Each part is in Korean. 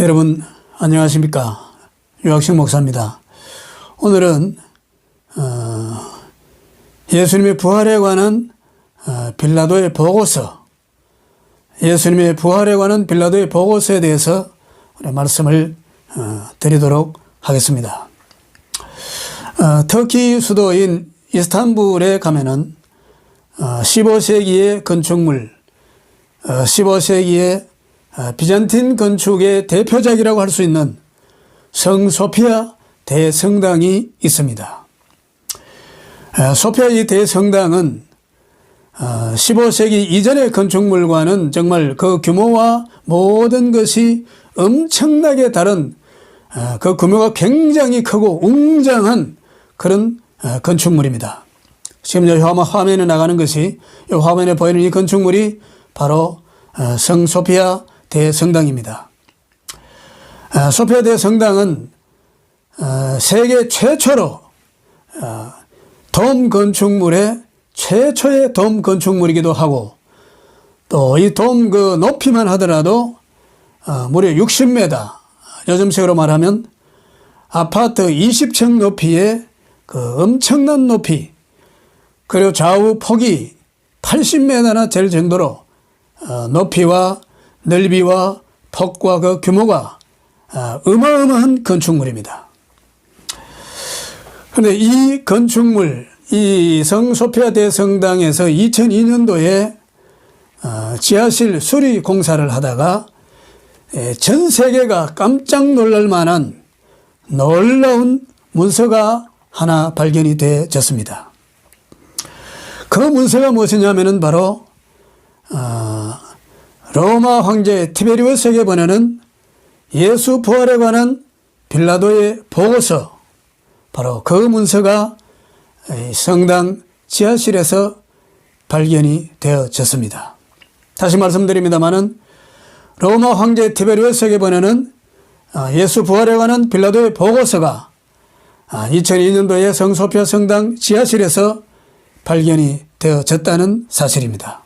여러분 안녕하십니까. 유학식 목사입니다. 오늘은 예수님의 부활에 관한 빌라도의 보고서, 예수님의 부활에 관한 빌라도의 보고서에 대해서 말씀을 드리도록 하겠습니다. 터키 수도인 이스탄불에 가면은 15세기의 건축물, 15세기의 비잔틴 건축의 대표작이라고 할 수 있는 성 소피아 대성당이 있습니다. 소피아 이 대성당은 15세기 이전의 건축물과는 정말 그 규모와 모든 것이 엄청나게 다른, 그 규모가 굉장히 크고 웅장한 그런 건축물입니다. 지금 화면에 나가는 것이, 이 화면에 보이는 이 건축물이 바로 성 소피아 대성당입니다. 소피아 대성당은 세계 최초로 돔 건축물의 최초의 돔 건축물이기도 하고, 또 이 돔 그 높이만 하더라도 무려 60m, 요즘식으로 말하면 아파트 20층 높이의 그 엄청난 높이, 그리고 좌우 폭이 80m나 될 정도로 높이와 넓이와 폭과 그 규모가 어마어마한 건축물입니다. 그런데 이 건축물, 이 성 소피아 대성당에서 2002년도에 지하실 수리 공사를 하다가 전 세계가 깜짝 놀랄 만한 놀라운 문서가 하나 발견이 되어졌습니다. 그 문서가 무엇이냐면은 바로 로마 황제 티베리우스에게 보내는 예수 부활에 관한 빌라도의 보고서, 바로 그 문서가 성당 지하실에서 발견이 되어졌습니다. 다시 말씀드립니다마는 로마 황제 티베리우스에게 보내는 예수 부활에 관한 빌라도의 보고서가 2002년도에 성 소피아 성당 지하실에서 발견이 되어졌다는 사실입니다.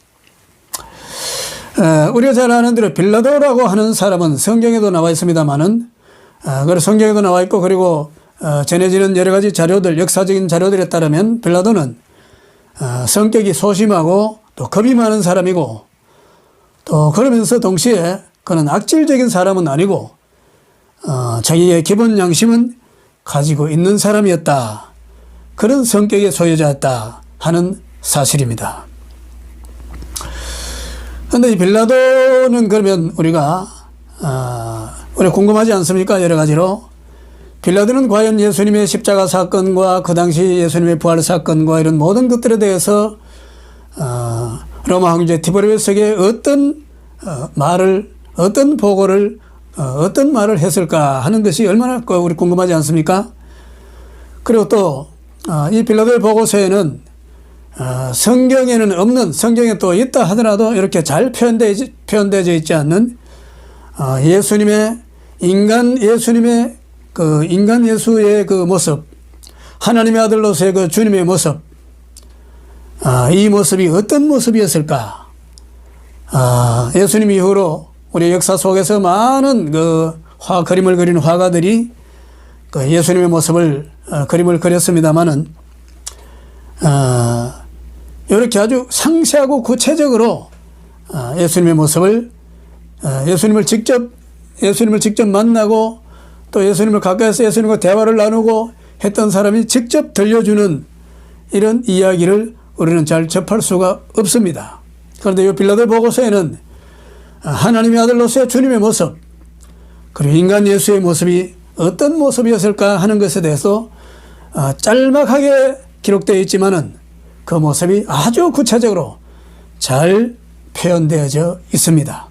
우리가 잘 아는 대로 빌라도라고 하는 사람은 성경에도 나와 있습니다만은, 그리고 성경에도 나와 있고, 그리고 전해지는 여러 가지 자료들, 역사적인 자료들에 따르면 빌라도는 성격이 소심하고 또 겁이 많은 사람이고, 또 그러면서 동시에 그는 악질적인 사람은 아니고 자기의 기본 양심은 가지고 있는 사람이었다, 그런 성격의 소유자였다 하는 사실입니다. 그런데 이 빌라도는 그러면 우리가 궁금하지 않습니까? 여러 가지로. 빌라도는 과연 예수님의 십자가 사건과 그 당시 예수님의 부활 사건과 이런 모든 것들에 대해서 로마 황제 티베리우스에게 어떤 보고를, 어떤 말을 했을까 하는 것이 얼마나 우리 궁금하지 않습니까? 그리고 또 이 빌라도의 보고서에는 성경에는 없는, 성경에 또 있다 하더라도 이렇게 잘 표현되어져 있지 않는 예수님의 인간 예수의 그 모습, 하나님의 아들로서의 그 주님의 모습, 이 모습이 어떤 모습이었을까? 예수님 이후로 우리 역사 속에서 많은 그림을 그리는 화가들이 그 예수님의 모습을 그림을 그렸습니다마는 이렇게 아주 상세하고 구체적으로 예수님의 모습을, 예수님을 직접 만나고 또 예수님을 가까이서 예수님과 대화를 나누고 했던 사람이 직접 들려주는 이런 이야기를 우리는 잘 접할 수가 없습니다. 그런데 이 빌라도 보고서에는 하나님의 아들로서의 주님의 모습, 그리고 인간 예수의 모습이 어떤 모습이었을까 하는 것에 대해서 짤막하게 기록되어 있지만은 그 모습이 아주 구체적으로 잘 표현되어져 있습니다.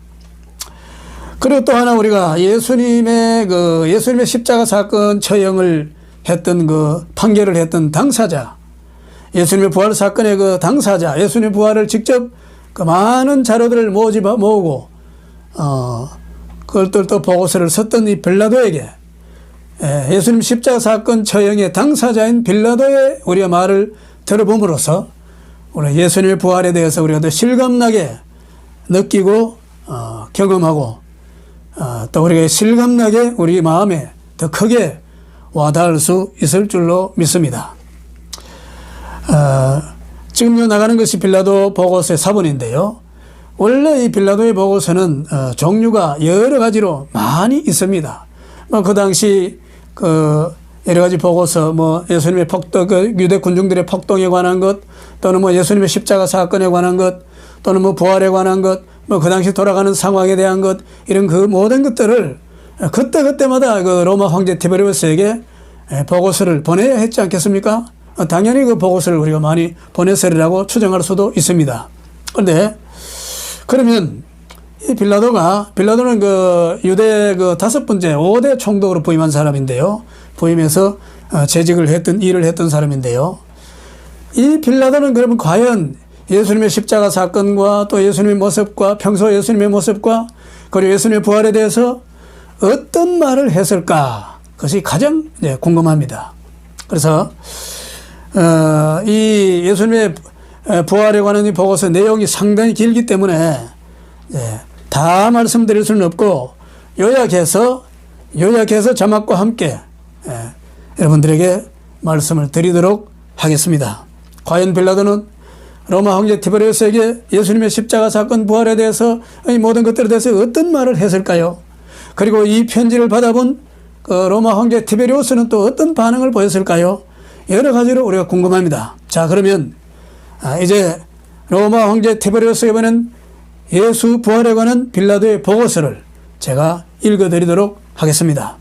그리고 또 하나, 우리가 예수님의 십자가 사건 처형을 했던 판결을 했던 당사자, 예수님의 부활 사건의 그 당사자, 예수님의 부활을 직접 그 많은 자료들을 모으고 그걸 또 보고서를 썼던 이 빌라도에게, 예수님 십자가 사건 처형의 당사자인 빌라도의 우리가 말을 들어봄으로써 우리 예수님의 부활에 대해서 우리가 더 실감나게 느끼고 경험하고 또 우리가 실감나게 우리 마음에 더 크게 와닿을 수 있을 줄로 믿습니다. 지금 나가는 것이 빌라도 보고서의 사본인데요. 원래 이 빌라도의 보고서는 종류가 여러 가지로 많이 있습니다. 그 당시 여러 가지 보고서 예수님의 유대 군중들의 폭동에 관한 것, 또는 예수님의 십자가 사건에 관한 것, 또는 부활에 관한 것, 그 당시 돌아가는 상황에 대한 것, 이런 그 모든 것들을 그때마다 로마 황제 티베리우스에게 보고서를 보내야 했지 않겠습니까? 당연히 그 보고서를 우리가 많이 보냈으리라고 추정할 수도 있습니다. 그런데 그러면 이 빌라도는 유대 5번째 5대 총독으로 부임한 사람인데요. 부임해서 일을 했던 사람인데요. 이 빌라도는 그러면 과연 예수님의 십자가 사건과 또 예수님의 모습과 평소 예수님의 모습과 그리고 예수님의 부활에 대해서 어떤 말을 했을까? 그것이 가장 궁금합니다. 그래서 이 예수님의 부활에 관한 이 보고서 내용이 상당히 길기 때문에 다 말씀드릴 수는 없고 요약해서 자막과 함께 여러분들에게 말씀을 드리도록 하겠습니다. 과연 빌라도는 로마 황제 티베리우스에게 예수님의 십자가 사건 부활에 대해서 이 모든 것들에 대해서 어떤 말을 했을까요? 그리고 이 편지를 받아본 로마 황제 티베리우스는 또 어떤 반응을 보였을까요? 여러 가지로 우리가 궁금합니다. 자, 그러면 이제 로마 황제 티베리우스에 관한 예수 부활에 관한 빌라도의 보고서를 제가 읽어드리도록 하겠습니다.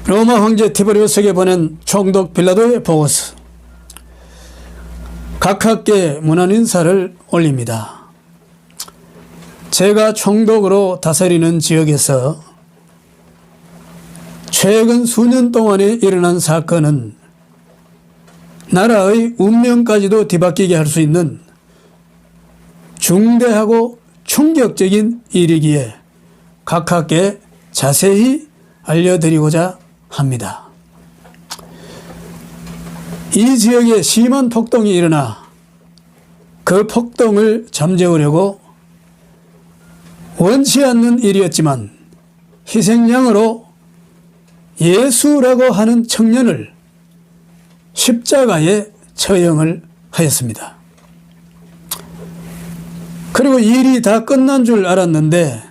로마 황제 티베리우스에게 보낸 총독 빌라도의 보고서. 각하께 문안 인사를 올립니다. 제가 총독으로 다스리는 지역에서 최근 수년 동안에 일어난 사건은 나라의 운명까지도 뒤바뀌게 할 수 있는 중대하고 충격적인 일이기에 각하께 자세히 알려드리고자 합니다. 이 지역에 심한 폭동이 일어나 그 폭동을 잠재우려고 원치 않는 일이었지만 희생양으로 예수라고 하는 청년을 십자가에 처형을 하였습니다. 그리고 일이 다 끝난 줄 알았는데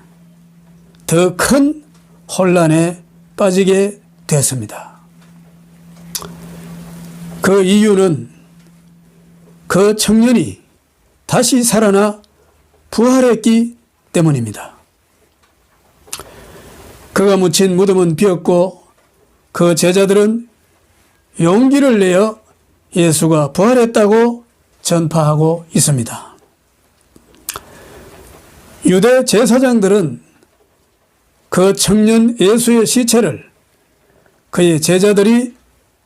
더 큰 혼란에 빠지게 됐습니다. 그 이유는 그 청년이 다시 살아나 부활했기 때문입니다. 그가 묻힌 무덤은 비었고 그 제자들은 용기를 내어 예수가 부활했다고 전파하고 있습니다. 유대 제사장들은 그 청년 예수의 시체를 그의 제자들이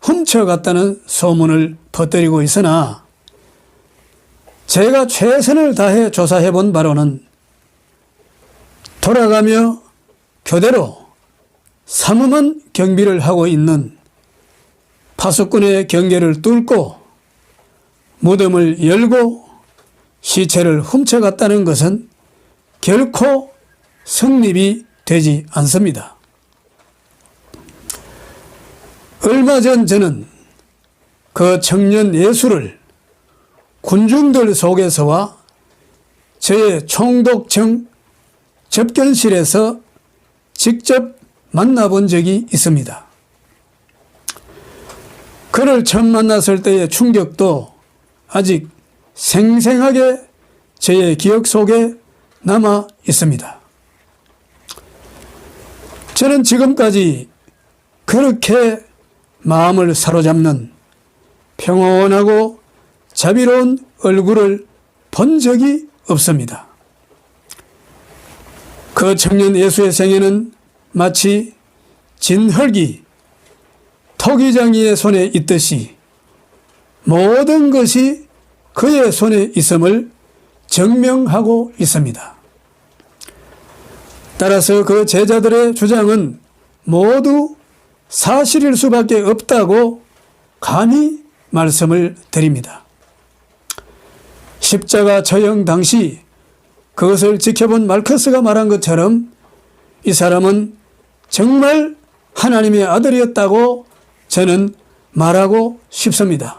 훔쳐갔다는 소문을 퍼뜨리고 있으나 제가 최선을 다해 조사해 본 바로는 돌아가며 교대로 삼엄한 경비를 하고 있는 파수꾼의 경계를 뚫고 무덤을 열고 시체를 훔쳐갔다는 것은 결코 성립이 되지 않습니다. 얼마 전 저는 그 청년 예수를 군중들 속에서와 저의 총독청 접견실에서 직접 만나본 적이 있습니다. 그를 처음 만났을 때의 충격도 아직 생생하게 저의 기억 속에 남아 있습니다. 저는 지금까지 그렇게 마음을 사로잡는 평온하고 자비로운 얼굴을 본 적이 없습니다. 그 청년 예수의 생애는 마치 진흙이 토기장이의 손에 있듯이 모든 것이 그의 손에 있음을 증명하고 있습니다. 따라서 그 제자들의 주장은 모두 사실일 수밖에 없다고 감히 말씀을 드립니다. 십자가 처형 당시 그것을 지켜본 마르크스가 말한 것처럼 이 사람은 정말 하나님의 아들이었다고 저는 말하고 싶습니다.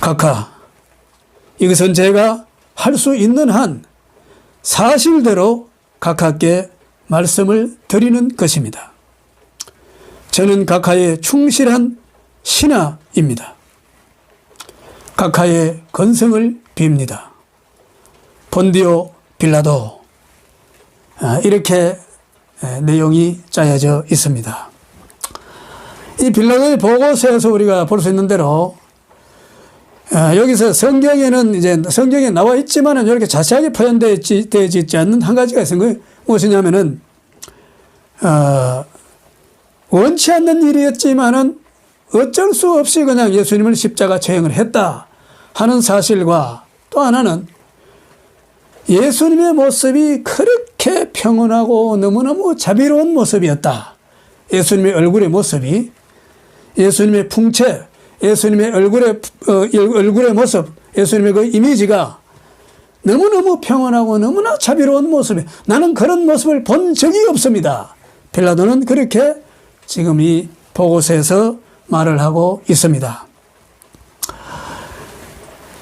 각하, 이것은 제가 할 수 있는 한 사실대로 각하께 말씀을 드리는 것입니다. 저는 각하의 충실한 신하입니다. 각하의 건성을 빕니다. 본디오 빌라도. 이렇게 내용이 짜여져 있습니다. 이 빌라도의 보고서에서 우리가 볼 수 있는 대로 여기서 성경에는 이제 성경에 나와 있지만은 이렇게 자세하게 표현되어져 있지 않는 한 가지가 있는 거예요. 무엇이냐면은 원치 않는 일이었지만은 어쩔 수 없이 그냥 예수님을 십자가 처형을 했다 하는 사실과, 또 하나는 예수님의 모습이 그렇게 평온하고 너무너무 자비로운 모습이었다. 예수님의 얼굴의 모습이, 예수님의 풍채, 예수님의 얼굴의 모습, 예수님의 그 이미지가 너무너무 평온하고 너무나 자비로운 모습이, 나는 그런 모습을 본 적이 없습니다. 빌라도는 그렇게 지금 이 보고서에서 말을 하고 있습니다.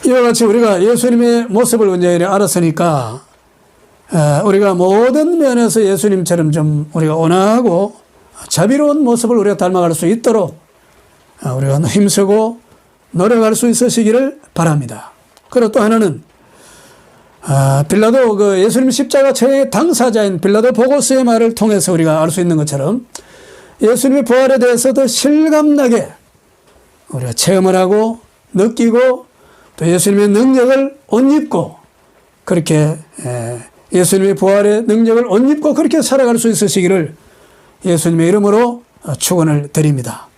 이와 같이 우리가 예수님의 모습을 이제 알았으니까 우리가 모든 면에서 예수님처럼 좀 우리가 온화하고 자비로운 모습을 우리가 닮아갈 수 있도록 우리가 힘쓰고 노력할 수 있으시기를 바랍니다. 그리고 또 하나는 빌라도 그 예수님 십자가 처형의 당사자인 빌라도 보고서의 말을 통해서 우리가 알 수 있는 것처럼 예수님의 부활에 대해서도 실감나게 우리가 체험을 하고 느끼고 또 예수님의 능력을 옷 입고 그렇게 예수님의 부활의 능력을 옷 입고 그렇게 살아갈 수 있으시기를 예수님의 이름으로 축원을 드립니다.